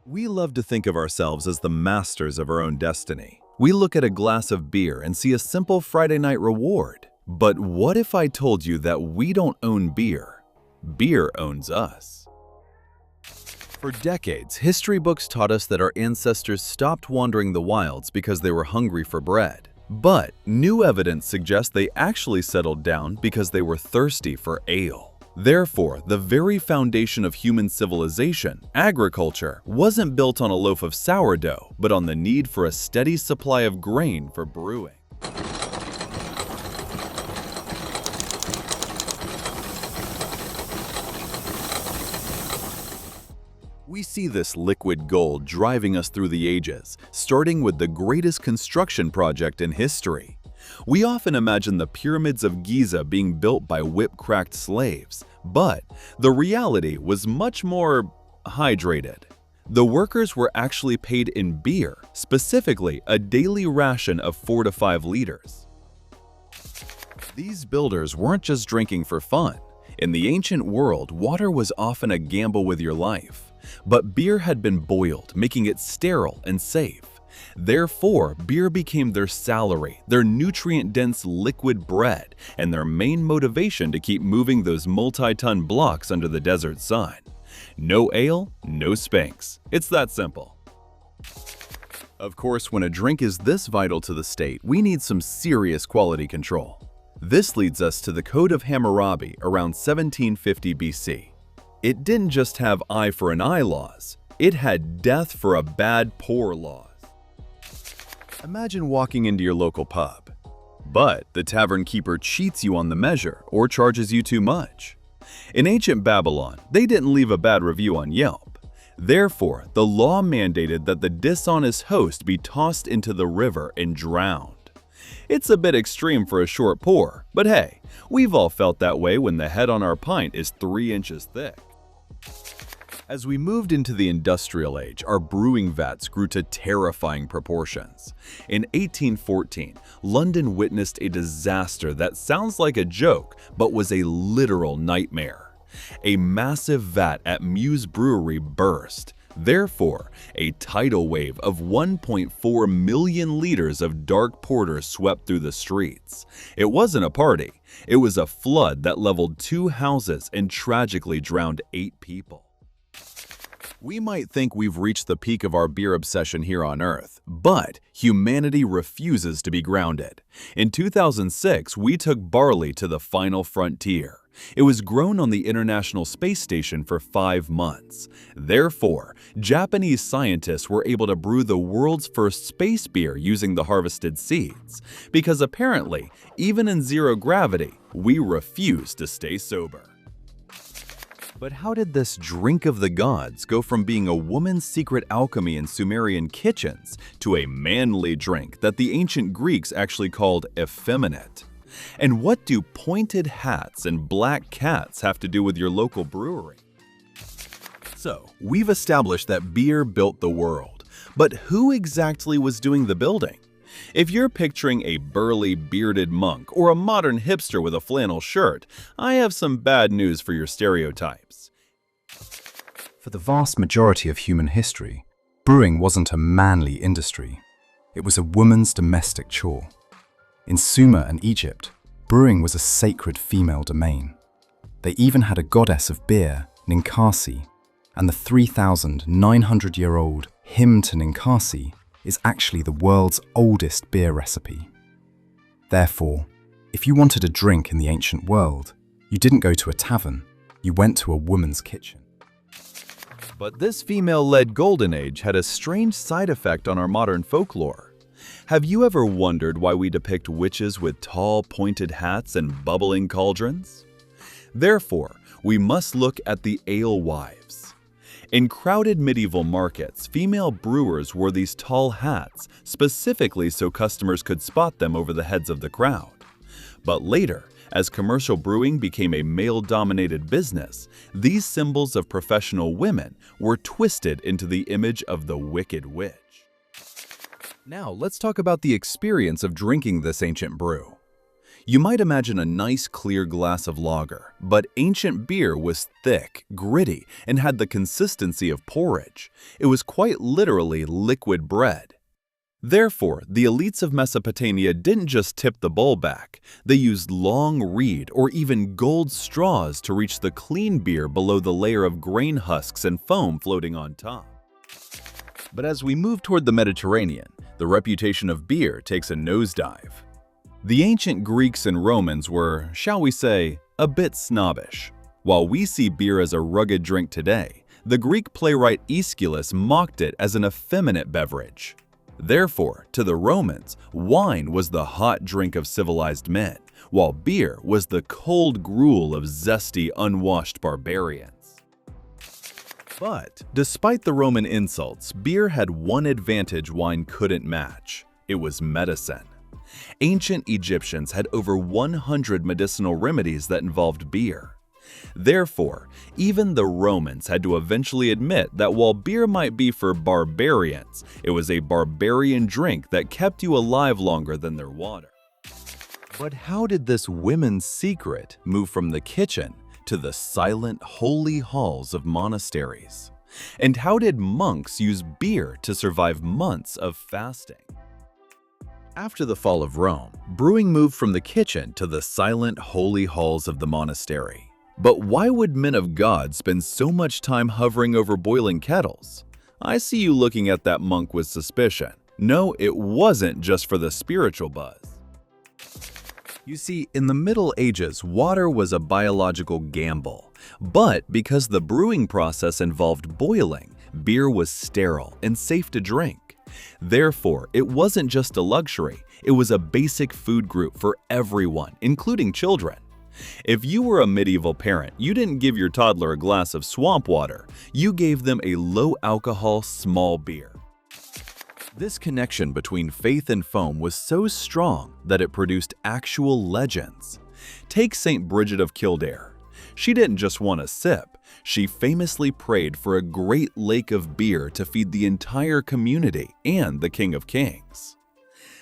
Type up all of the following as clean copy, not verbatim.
We love to think of ourselves as the masters of our own destiny. We look at a glass of beer and see a simple Friday night reward. But what if I told you that we don't own beer? Beer owns us. For decades, history books taught us that our ancestors stopped wandering the wilds because they were hungry for bread. But new evidence suggests they actually settled down because they were thirsty for ale. Therefore, the very foundation of human civilization, agriculture, wasn't built on a loaf of sourdough, but on the need for a steady supply of grain for brewing. We see this liquid gold driving us through the ages, starting with the greatest construction project in history. We often imagine the pyramids of Giza being built by whip-cracked slaves, but the reality was much more hydrated. The workers were actually paid in beer, specifically a daily ration of 4 to 5 liters. These builders weren't just drinking for fun. In the ancient world, water was often a gamble with your life, but beer had been boiled, making it sterile and safe. Therefore, beer became their salary, their nutrient-dense liquid bread, and their main motivation to keep moving those multi-ton blocks under the desert sun. No ale, no Spanx. It's that simple. Of course, when a drink is this vital to the state, we need some serious quality control. This leads us to the Code of Hammurabi around 1750 BC. It didn't just have eye for an eye laws, it had death for a bad pour laws. Imagine walking into your local pub, but the tavern keeper cheats you on the measure or charges you too much. In ancient Babylon, they didn't leave a bad review on Yelp. Therefore, the law mandated that the dishonest host be tossed into the river and drowned. It's a bit extreme for a short pour, but hey, we've all felt that way when the head on our pint is 3 inches thick. As we moved into the industrial age, our brewing vats grew to terrifying proportions. In 1814, London witnessed a disaster that sounds like a joke, but was a literal nightmare. A massive vat at Muse Brewery burst. Therefore, a tidal wave of 1.4 million liters of dark porter swept through the streets. It wasn't a party. It was a flood that leveled 2 houses and tragically drowned 8 people. We might think we've reached the peak of our beer obsession here on Earth, but humanity refuses to be grounded. In 2006, we took barley to the final frontier. It was grown on the International Space Station for 5 months. Therefore, Japanese scientists were able to brew the world's first space beer using the harvested seeds, because apparently, even in zero gravity, we refuse to stay sober. But how did this drink of the gods go from being a woman's secret alchemy in Sumerian kitchens to a manly drink that the ancient Greeks actually called effeminate? And what do pointed hats and black cats have to do with your local brewery? So, we've established that beer built the world, but who exactly was doing the building? If you're picturing a burly, bearded monk or a modern hipster with a flannel shirt, I have some bad news for your stereotypes. For the vast majority of human history, brewing wasn't a manly industry. It was a woman's domestic chore. In Sumer and Egypt, brewing was a sacred female domain. They even had a goddess of beer, Ninkasi, and the 3,900-year-old hymn to Ninkasi is actually the world's oldest beer recipe. Therefore, if you wanted a drink in the ancient world, you didn't go to a tavern, you went to a woman's kitchen. But this female-led golden age had a strange side effect on our modern folklore. Have you ever wondered why we depict witches with tall, pointed hats and bubbling cauldrons? Therefore, we must look at the alewives. In crowded medieval markets, female brewers wore these tall hats, specifically so customers could spot them over the heads of the crowd. But later, as commercial brewing became a male-dominated business, these symbols of professional women were twisted into the image of the Wicked Witch. Now, let's talk about the experience of drinking this ancient brew. You might imagine a nice clear glass of lager, but ancient beer was thick, gritty, and had the consistency of porridge. It was quite literally liquid bread. Therefore, the elites of Mesopotamia didn't just tip the bowl back. They used long reed or even gold straws to reach the clean beer below the layer of grain husks and foam floating on top. But as we move toward the Mediterranean, the reputation of beer takes a nosedive. The ancient Greeks and Romans were, shall we say, a bit snobbish. While we see beer as a rugged drink today, the Greek playwright Aeschylus mocked it as an effeminate beverage. Therefore, to the Romans, wine was the hot drink of civilized men, while beer was the cold gruel of zesty, unwashed barbarians. But, despite the Roman insults, beer had one advantage wine couldn't match. It was medicine. Ancient Egyptians had over 100 medicinal remedies that involved beer. Therefore, even the Romans had to eventually admit that while beer might be for barbarians, it was a barbarian drink that kept you alive longer than their water. But how did this women's secret move from the kitchen to the silent, holy halls of monasteries? And how did monks use beer to survive months of fasting? After the fall of Rome, brewing moved from the kitchen to the silent, holy halls of the monastery. But why would men of God spend so much time hovering over boiling kettles? I see you looking at that monk with suspicion. No, it wasn't just for the spiritual buzz. You see, in the Middle Ages, water was a biological gamble. But because the brewing process involved boiling, beer was sterile and safe to drink. Therefore, it wasn't just a luxury, it was a basic food group for everyone, including children. If you were a medieval parent, you didn't give your toddler a glass of swamp water, you gave them a low-alcohol small beer. This connection between faith and foam was so strong that it produced actual legends. Take St. Bridget of Kildare. She didn't just want a sip, she famously prayed for a great lake of beer to feed the entire community and the King of Kings.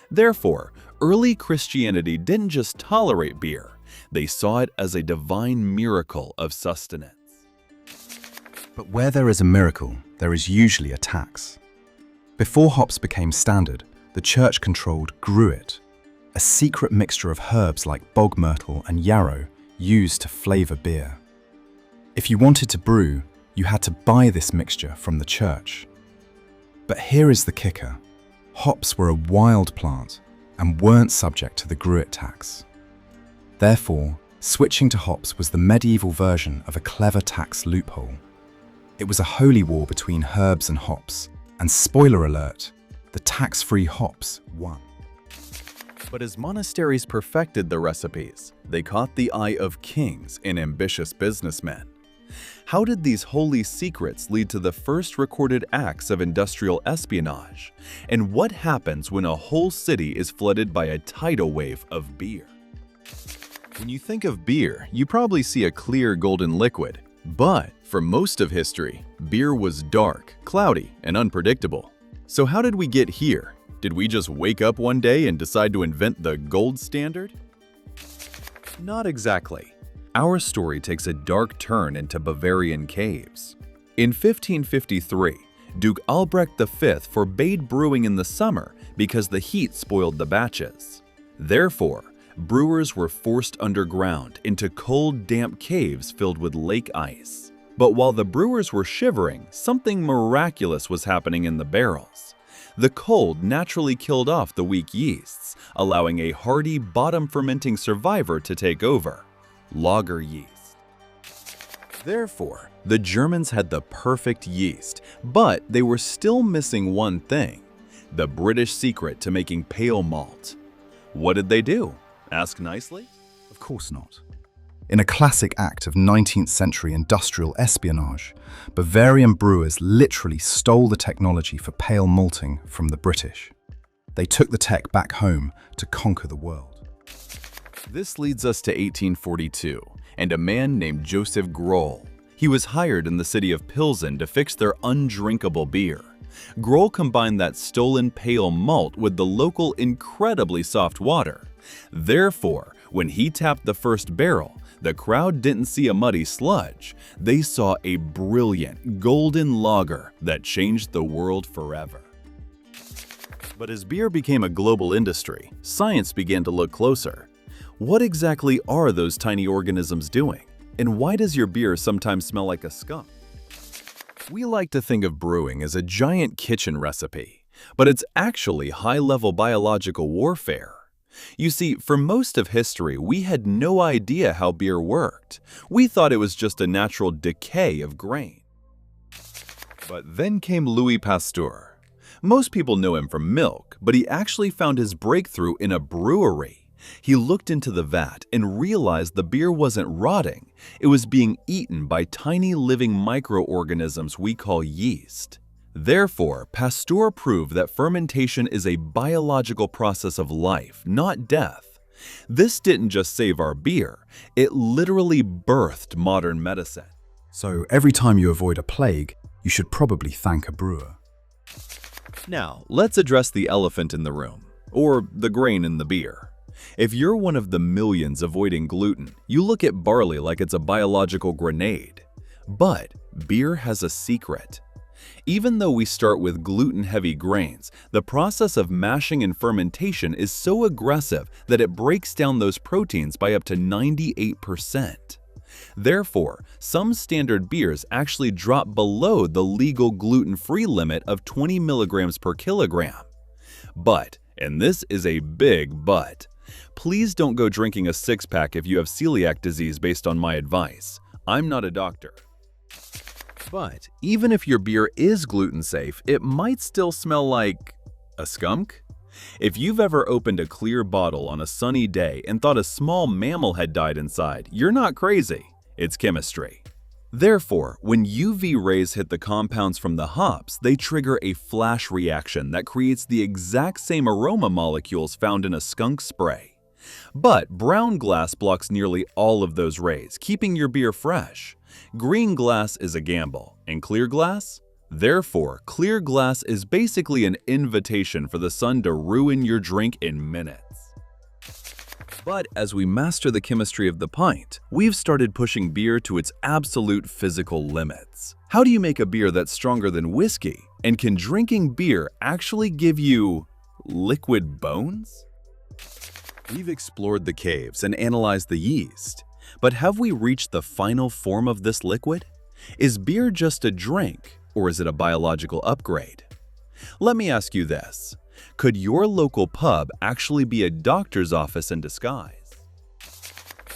Therefore, early Christianity didn't just tolerate beer, they saw it as a divine miracle of sustenance. But where there is a miracle, there is usually a tax. Before hops became standard, the church controlled gruit, a secret mixture of herbs like bog myrtle and yarrow used to flavor beer. If you wanted to brew, you had to buy this mixture from the church. But here is the kicker. Hops were a wild plant and weren't subject to the gruit tax. Therefore, switching to hops was the medieval version of a clever tax loophole. It was a holy war between herbs and hops, and spoiler alert, the tax-free hops won. But as monasteries perfected the recipes, they caught the eye of kings and ambitious businessmen. How did these holy secrets lead to the first recorded acts of industrial espionage? And what happens when a whole city is flooded by a tidal wave of beer? When you think of beer, you probably see a clear golden liquid. But for most of history, beer was dark, cloudy, and unpredictable. So how did we get here? Did we just wake up one day and decide to invent the gold standard? Not exactly. Our story takes a dark turn into Bavarian caves. In 1553, Duke Albrecht V forbade brewing in the summer because the heat spoiled the batches. Therefore, brewers were forced underground into cold, damp caves filled with lake ice. But while the brewers were shivering, something miraculous was happening in the barrels. The cold naturally killed off the weak yeasts, allowing a hardy, bottom-fermenting survivor to take over: lager yeast. Therefore, the Germans had the perfect yeast, but they were still missing one thing: the British secret to making pale malt. What did they do? Ask nicely? Of course not. In a classic act of 19th century industrial espionage, Bavarian brewers literally stole the technology for pale malting from the British. They took the tech back home to conquer the world. This leads us to 1842, and a man named Joseph Groll. He was hired in the city of Pilsen to fix their undrinkable beer. Groll combined that stolen pale malt with the local incredibly soft water. Therefore, When he tapped the first barrel, the crowd didn't see a muddy sludge. They saw a brilliant, golden lager that changed the world forever. But as beer became a global industry, science began to look closer. What exactly are those tiny organisms doing? And why does your beer sometimes smell like a skunk? We like to think of brewing as a giant kitchen recipe, but it's actually high-level biological warfare. You see, for most of history, we had no idea how beer worked. We thought it was just a natural decay of grain. But then came Louis Pasteur. Most people know him from milk, but he actually found his breakthrough in a brewery. He looked into the vat and realized the beer wasn't rotting. It was being eaten by tiny living microorganisms we call yeast. Therefore, Pasteur proved that fermentation is a biological process of life, not death. This didn't just save our beer, it literally birthed modern medicine. So every time you avoid a plague, you should probably thank a brewer. Now, let's address the elephant in the room, or the grain in the beer. If you're one of the millions avoiding gluten, you look at barley like it's a biological grenade. But beer has a secret. Even though we start with gluten-heavy grains, the process of mashing and fermentation is so aggressive that it breaks down those proteins by up to 98%. Therefore, some standard beers actually drop below the legal gluten-free limit of 20 milligrams per kilogram. But, and this is a big but, please don't go drinking a six-pack if you have celiac disease based on my advice. I'm not a doctor. But even if your beer is gluten-safe, it might still smell like a skunk. If you've ever opened a clear bottle on a sunny day and thought a small mammal had died inside, you're not crazy. It's chemistry. Therefore, when UV rays hit the compounds from the hops, they trigger a flash reaction that creates the exact same aroma molecules found in a skunk spray. But brown glass blocks nearly all of those rays, keeping your beer fresh. Green glass is a gamble, and clear glass? Therefore, clear glass is basically an invitation for the sun to ruin your drink in minutes. But as we master the chemistry of the pint, we've started pushing beer to its absolute physical limits. How do you make a beer that's stronger than whiskey? And can drinking beer actually give you liquid bones? We've explored the caves and analyzed the yeast. But have we reached the final form of this liquid? Is beer just a drink, or is it a biological upgrade? Let me ask you this. Could your local pub actually be a doctor's office in disguise?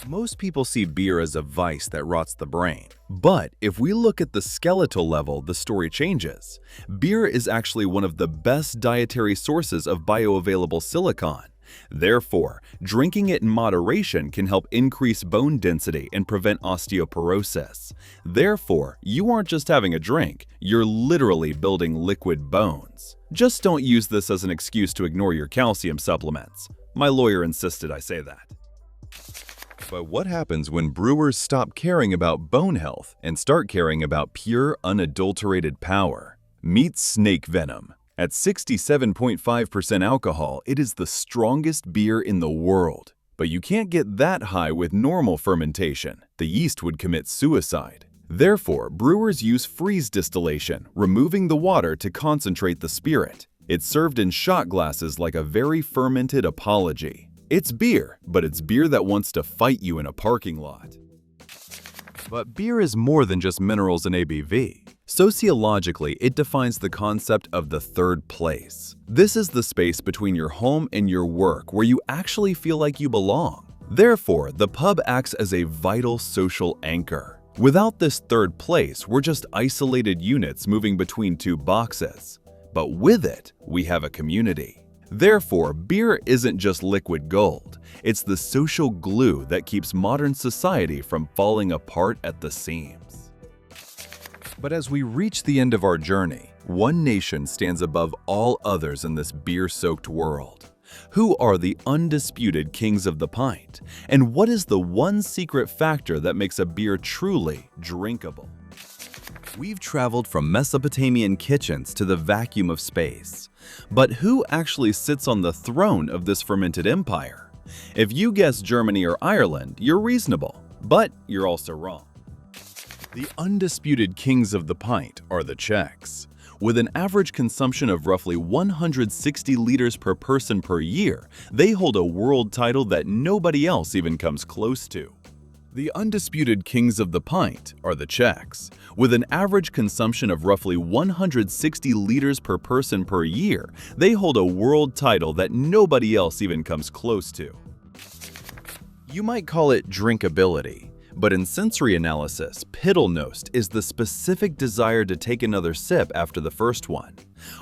Most people see beer as a vice that rots the brain. But if we look at the skeletal level, the story changes. Beer is actually one of the best dietary sources of bioavailable silicon. Therefore, drinking it in moderation can help increase bone density and prevent osteoporosis. Therefore, you aren't just having a drink, you're literally building liquid bones. Just don't use this as an excuse to ignore your calcium supplements. My lawyer insisted I say that. But what happens when brewers stop caring about bone health and start caring about pure, unadulterated power? Meet snake venom. At 67.5% alcohol, it is the strongest beer in the world. But you can't get that high with normal fermentation. The yeast would commit suicide. Therefore, brewers use freeze distillation, removing the water to concentrate the spirit. It's served in shot glasses like a very fermented apology. It's beer, but it's beer that wants to fight you in a parking lot. But beer is more than just minerals and ABV. Sociologically, it defines the concept of the third place. This is the space between your home and your work where you actually feel like you belong. Therefore, the pub acts as a vital social anchor. Without this third place, we're just isolated units moving between two boxes. But with it, we have a community. Therefore, beer isn't just liquid gold. It's the social glue that keeps modern society from falling apart at the seams. But as we reach the end of our journey, one nation stands above all others in this beer-soaked world. Who are the undisputed kings of the pint? And what is the one secret factor that makes a beer truly drinkable? We've traveled from Mesopotamian kitchens to the vacuum of space. But who actually sits on the throne of this fermented empire? If you guess Germany or Ireland, you're reasonable, but you're also wrong. The undisputed kings of the pint are the Czechs. With an average consumption of roughly 160 liters per person per year, they hold a world title that nobody else even comes close to. The undisputed kings of the pint are the Czechs. With an average consumption of roughly 160 liters per person per year, they hold a world title that nobody else even comes close to. You might call it drinkability, but in sensory analysis, Pittelnost is the specific desire to take another sip after the first one.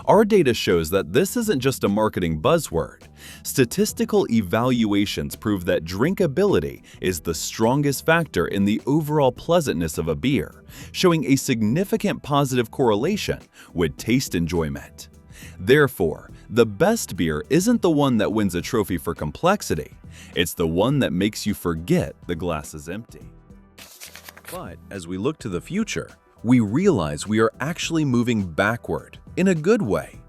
Our data shows that this isn't just a marketing buzzword. Statistical evaluations prove that drinkability is the strongest factor in the overall pleasantness of a beer, showing a significant positive correlation with taste enjoyment. Therefore, the best beer isn't the one that wins a trophy for complexity, it's the one that makes you forget the glass is empty. But as we look to the future, we realize we are actually moving backward in a good way.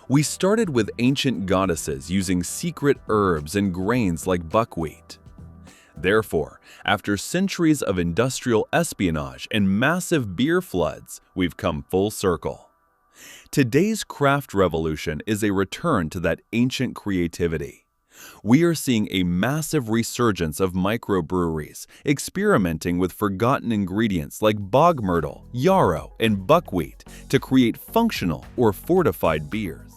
We started with ancient goddesses using secret herbs and grains like buckwheat. Therefore, after centuries of industrial espionage and massive beer floods, we've come full circle. Today's craft revolution is a return to that ancient creativity. We are seeing a massive resurgence of microbreweries experimenting with forgotten ingredients like bog myrtle, yarrow, and buckwheat to create functional or fortified beers.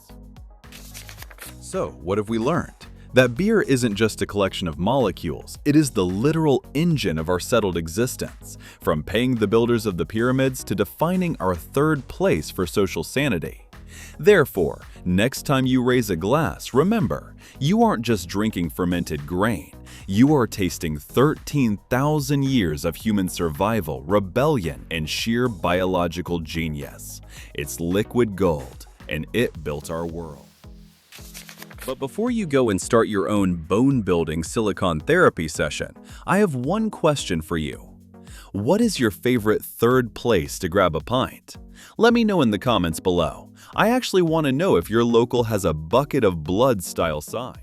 So, what have we learned? That beer isn't just a collection of molecules, it is the literal engine of our settled existence, from paying the builders of the pyramids to defining our third place for social sanity. Therefore, next time you raise a glass, remember, you aren't just drinking fermented grain, you are tasting 13,000 years of human survival, rebellion, and sheer biological genius. It's liquid gold, and it built our world. But before you go and start your own bone-building silicon therapy session, I have one question for you. What is your favorite third place to grab a pint? Let me know in the comments below. I actually want to know if your local has a bucket of blood style sign.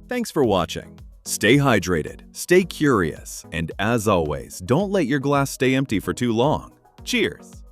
Thanks for watching. Stay hydrated, stay curious, and as always, don't let your glass stay empty for too long. Cheers!